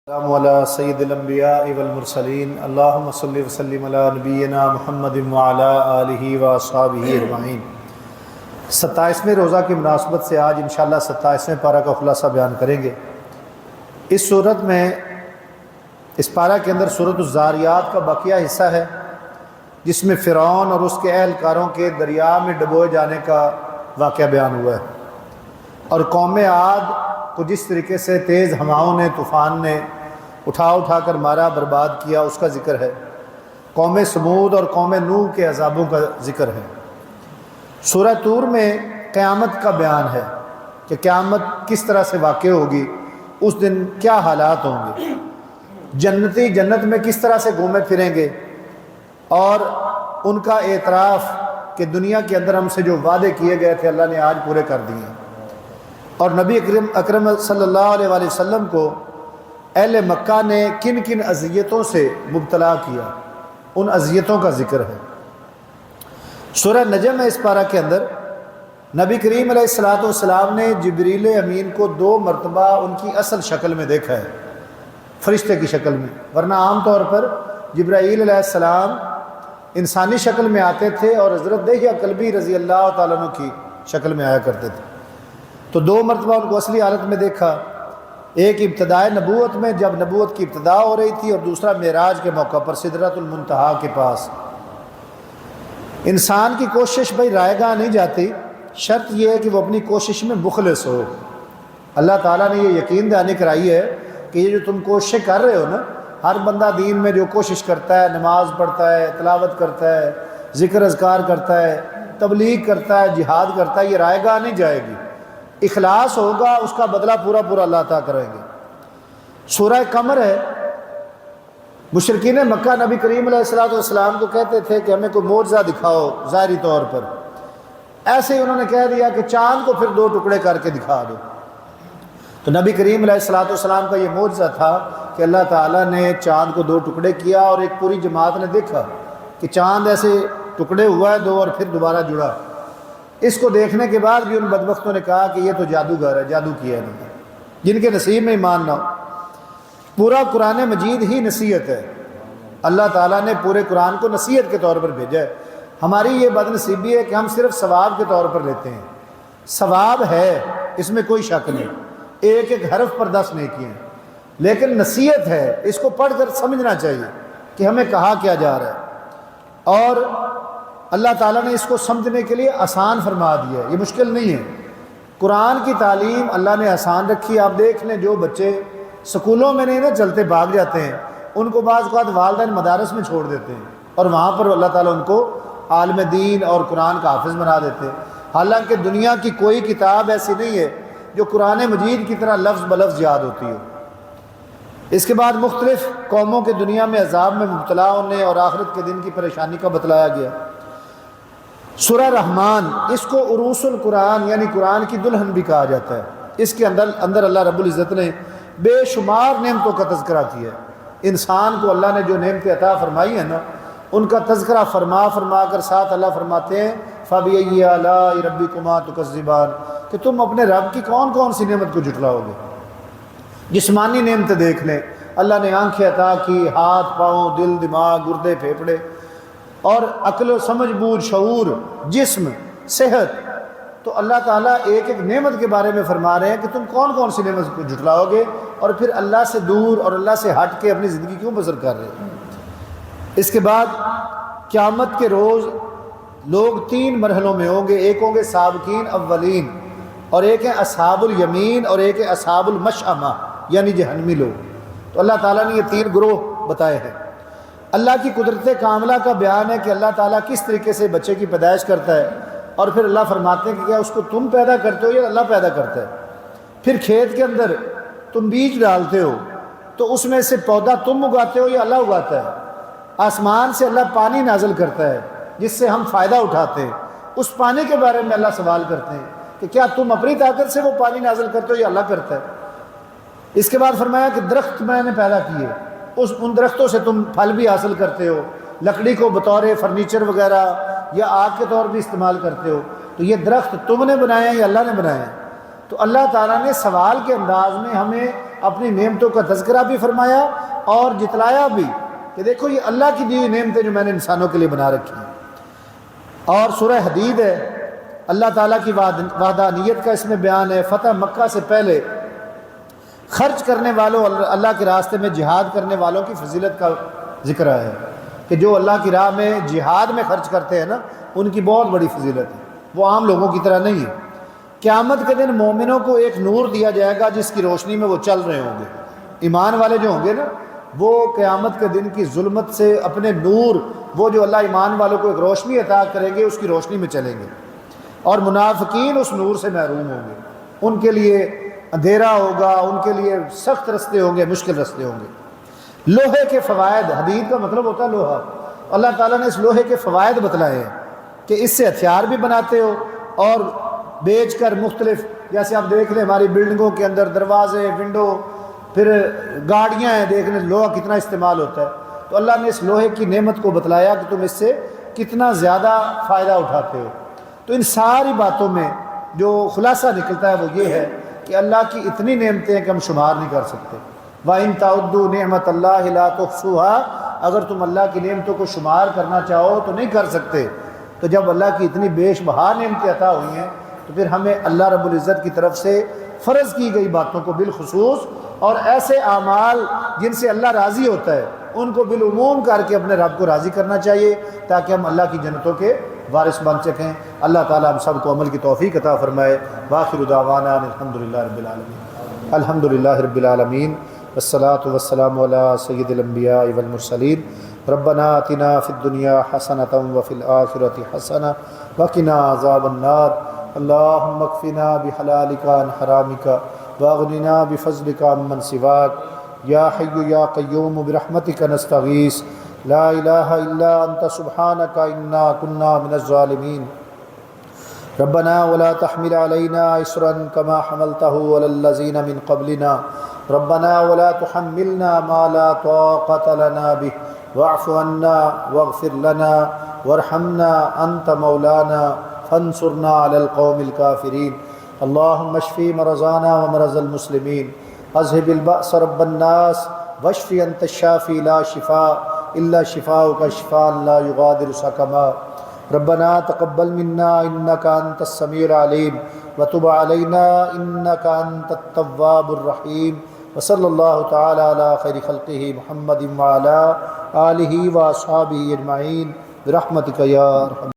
السلام علی سید الانبیاء والمرسلین اللہم صلی وسلم علی نبینا محمد وعلی آلہ و اصحابہ اجمعین۔ 27ویں روزہ کی مناسبت سے آج انشاءاللہ 27ویں پارہ کا خلاصہ بیان کریں گے۔ اس صورت میں اس پارہ کے اندر سورۃ الزاریات کا بقیہ حصہ ہے، جس میں فرعون اور اس کے اہلکاروں کے دریا میں ڈبوئے جانے کا واقعہ بیان ہوا ہے، اور قوم عاد کو جس طریقے سے تیز ہواؤں نے، طوفان نے اٹھا کر مارا، برباد کیا، اس کا ذکر ہے۔ قوم سمود اور قوم نوح کے عذابوں کا ذکر ہے۔ سورہ طور میں قیامت کا بیان ہے کہ قیامت کس طرح سے واقع ہوگی، اس دن کیا حالات ہوں گے، جنتی جنت میں کس طرح سے گھومے پھریں گے، اور ان کا اعتراف کہ دنیا کے اندر ہم سے جو وعدے کیے گئے تھے اللہ نے آج پورے کر دیے ہیں۔ اور نبی اکرم صلی اللہ علیہ وآلہ وسلم کو اہل مکہ نے کن کن اذیتوں سے مبتلا کیا، ان اذیتوں کا ذکر ہے۔ سورہ نجم ہے اس پارہ کے اندر۔ نبی کریم علیہ السلام نے جبریل امین کو 2 مرتبہ ان کی اصل شکل میں دیکھا ہے، فرشتے کی شکل میں، ورنہ عام طور پر جبرائیل علیہ السلام انسانی شکل میں آتے تھے اور حضرت دحیہ کلبی رضی اللہ تعالیٰ عنہ کی شکل میں آیا کرتے تھے۔ تو 2 مرتبہ ان کو اصلی حالت میں دیکھا، ایک ابتدائے نبوت میں جب نبوت کی ابتدا ہو رہی تھی، اور دوسرا معراج کے موقع پر سدرۃ المنتہا کے پاس۔ انسان کی کوشش بھائی رائے گاہ نہیں جاتی، شرط یہ ہے کہ وہ اپنی کوشش میں مخلص ہو۔ اللہ تعالیٰ نے یہ یقین دہانی کرائی ہے کہ یہ جو تم کوششیں کر رہے ہو نا، ہر بندہ دین میں جو کوشش کرتا ہے، نماز پڑھتا ہے، تلاوت کرتا ہے، ذکر اذکار کرتا ہے، تبلیغ کرتا ہے، جہاد کرتا ہے، یہ رائے گاہ نہیں جائے گی، اخلاص ہوگا، اس کا بدلہ پورا اللہ عطا کریں گے۔ سورہ قمر ہے۔ مشرکین مکہ نبی کریم علیہ السلام کو کہتے تھے کہ ہمیں کوئی معجزہ دکھاؤ ظاہری طور پر، ایسے ہی انہوں نے کہہ دیا کہ چاند کو پھر 2 ٹکڑے کر کے دکھا دو۔ تو نبی کریم علیہ السلام کا یہ معجزہ تھا کہ اللہ تعالیٰ نے چاند کو 2 ٹکڑے کیا، اور ایک پوری جماعت نے دیکھا کہ چاند ایسے ٹکڑے ہوا ہے 2 اور پھر دوبارہ جڑا۔ اس کو دیکھنے کے بعد بھی ان بدبختوں نے کہا کہ یہ تو جادوگر ہے، جادو کیا ہے انہوں نے، جن کے نصیب میں ایمان نہ ہو۔ پورا قرآن مجید ہی نصیحت ہے، اللہ تعالیٰ نے پورے قرآن کو نصیحت کے طور پر بھیجا ہے۔ ہماری یہ بد نصیبی ہے کہ ہم صرف ثواب کے طور پر لیتے ہیں۔ ثواب ہے، اس میں کوئی شک نہیں، ایک ایک حرف پر 10 نیکی ہیں، لیکن نصیحت ہے، اس کو پڑھ کر سمجھنا چاہیے کہ ہمیں کہا کیا جا رہا ہے۔ اور اللہ تعالیٰ نے اس کو سمجھنے کے لیے آسان فرما دیا ہے، یہ مشکل نہیں ہے۔ قرآن کی تعلیم اللہ نے آسان رکھی۔ آپ دیکھ لیں جو بچے سکولوں میں نہیں نا چلتے بھاگ جاتے ہیں، ان کو بعض اوقات والدین مدارس میں چھوڑ دیتے ہیں، اور وہاں پر اللہ تعالیٰ ان کو عالم دین اور قرآن کا حافظ بنا دیتے ہیں۔ حالانکہ دنیا کی کوئی کتاب ایسی نہیں ہے جو قرآن مجید کی طرح لفظ بلفظ یاد ہوتی ہو۔ اس کے بعد مختلف قوموں کے دنیا میں عذاب میں مبتلا ہونے اور آخرت کے دن کی پریشانی کا بتلایا گیا۔ سورہ رحمان، اس کو عروس القرآن یعنی قرآن کی دلہن بھی کہا جاتا ہے۔ اس کے اندر اللہ رب العزت نے بے شمار نعمتوں کا تذکرہ کیا ہے۔ انسان کو اللہ نے جو نعمتیں عطا فرمائی ہیں نا، ان کا تذکرہ فرما کر ساتھ اللہ فرماتے ہیں فَبِأَيِّ آلَاءِ رَبِّكُمَا تُكَذِّبَانِ، کہ تم اپنے رب کی کون کون سی نعمت کو جھٹلاؤ گے۔ جسمانی نعمتیں دیکھ لیں، اللہ نے آنکھیں عطا کی، ہاتھ پاؤں، دل دماغ، گردے پھیپھڑے، اور عقل و سمجھ بوجھ، شعور، جسم، صحت۔ تو اللہ تعالیٰ ایک ایک نعمت کے بارے میں فرما رہے ہیں کہ تم کون کون سی نعمت کو جھٹلاؤ گے، اور پھر اللہ سے دور اور اللہ سے ہٹ کے اپنی زندگی کیوں بسر کر رہے ہیں۔ اس کے بعد قیامت کے روز لوگ 3 مرحلوں میں ہوں گے، ایک ہوں گے سابقین اولین، اور ایک ہے اصحاب الیمین، اور ایک ہے اصحاب المشأمہ یعنی جہنمی لوگ۔ تو اللہ تعالیٰ نے یہ 3 گروہ بتائے ہیں۔ اللہ کی قدرت کاملہ کا بیان ہے کہ اللہ تعالیٰ کس طریقے سے بچے کی پیدائش کرتا ہے، اور پھر اللہ فرماتے ہیں کہ کیا اس کو تم پیدا کرتے ہو یا اللہ پیدا کرتا ہے۔ پھر کھیت کے اندر تم بیج ڈالتے ہو تو اس میں سے پودا تم اگاتے ہو یا اللہ اگاتا ہے۔ آسمان سے اللہ پانی نازل کرتا ہے جس سے ہم فائدہ اٹھاتے ہیں، اس پانی کے بارے میں اللہ سوال کرتے ہیں کہ کیا تم اپنی طاقت سے وہ پانی نازل کرتے ہو یا اللہ کرتا ہے۔ اس کے بعد فرمایا کہ درخت میں نے پیدا کیے، ان درختوں سے تم پھل بھی حاصل کرتے ہو، لکڑی کو بطور فرنیچر وغیرہ یا آگ کے طور بھی استعمال کرتے ہو۔ تو یہ درخت تم نے بنایا یا اللہ نے بنایا؟ تو اللہ تعالیٰ نے سوال کے انداز میں ہمیں اپنی نعمتوں کا تذکرہ بھی فرمایا اور جتلایا بھی کہ دیکھو یہ اللہ کی دی ہوئی نعمتیں جو میں نے انسانوں کے لیے بنا رکھی ہیں۔ اور سورہ حدید ہے، اللہ تعالیٰ کی وحدانیت کا اس میں بیان ہے۔ فتح مکہ سے پہلے خرچ کرنے والوں، اللہ کے راستے میں جہاد کرنے والوں کی فضیلت کا ذکر ہے کہ جو اللہ کی راہ میں جہاد میں خرچ کرتے ہیں نا، ان کی بہت بڑی فضیلت ہے، وہ عام لوگوں کی طرح نہیں ہے۔ قیامت کے دن مومنوں کو ایک نور دیا جائے گا جس کی روشنی میں وہ چل رہے ہوں گے۔ ایمان والے جو ہوں گے نا، وہ قیامت کے دن کی ظلمت سے اپنے نور، وہ جو اللہ ایمان والوں کو ایک روشنی عطا کریں گے، اس کی روشنی میں چلیں گے، اور منافقین اس نور سے محروم ہوں گے۔ ان کے لیے اندھیرا ہوگا، ان کے لیے سخت رستے ہوں گے، مشکل رستے ہوں گے۔ لوہے کے فوائد، حدید کا مطلب ہوتا ہے لوہا، اللہ تعالیٰ نے اس لوہے کے فوائد بتلائے ہیں کہ اس سے ہتھیار بھی بناتے ہو اور بیچ کر مختلف، جیسے آپ دیکھ لیں ہماری بلڈنگوں کے اندر دروازے، ونڈو، پھر گاڑیاں ہیں، دیکھ لیں لوہا کتنا استعمال ہوتا ہے۔ تو اللہ نے اس لوہے کی نعمت کو بتلایا کہ تم اس سے کتنا زیادہ فائدہ اٹھاتے ہو۔ تو ان ساری باتوں میں جو خلاصہ نکلتا ہے وہ یہ ہے کہ اللہ کی اتنی نعمتیں ہیں کہ ہم شمار نہیں کر سکتے۔ وَإِن تَعُدُّوا نِعْمَةَ اللَّهِ لَا تُحْصُوهَا، اگر تم اللہ کی نعمتوں کو شمار کرنا چاہو تو نہیں کر سکتے۔ تو جب اللہ کی اتنی بیش بہا نعمتیں عطا ہوئی ہیں تو پھر ہمیں اللہ رب العزت کی طرف سے فرض کی گئی باتوں کو بالخصوص، اور ایسے اعمال جن سے اللہ راضی ہوتا ہے ان کو بالعموم کر کے اپنے رب کو راضی کرنا چاہیے تاکہ ہم اللہ کی جنتوں کے وارث بن سکیں۔ اللہ تعالیٰ ہم سب کو عمل کی توفیق عطا فرمائے۔ وآخر دعوانا الحمدللہ رب العالمین، الحمدللہ رب العالمین، والصلاة والسلام علی سید الانبیاء والمرسلین۔ ربنا آتنا فی الدنیا حسنۃ وفی الآخرۃ حسنۃ وقنا عذاب النار۔ اللہم اکفنا بحلالک عن حرامک واغننا بفضلک عمن سواک، یا حی یا قیوم برحمتک نستغیث، لا الہ الا انت سبحانک انا کنا من الظالمین۔ ربنا ولا تحمل علينا إصرا كما حملته على الذين من قبلنا، ربنا ولا تحملنا ما لا طاقة لنا به، واعف عنا واغفر لنا وارحمنا أنت مولانا فانصرنا على القوم الكافرين۔ اللهم اشف مرضانا ومرضى المسلمين، اذهب البأس رب الناس واشف أنت الشافي لا شفاء إلا شفاؤك شفاء لا يغادر سقما۔ ربنا تقبل منا انك انت السميع العليم وتب علينا انك انت التواب الرحيم، وصلى الله تعالى على خير خلقه محمد وعلى آله واصحابه اجمعين برحمتك يا ارحم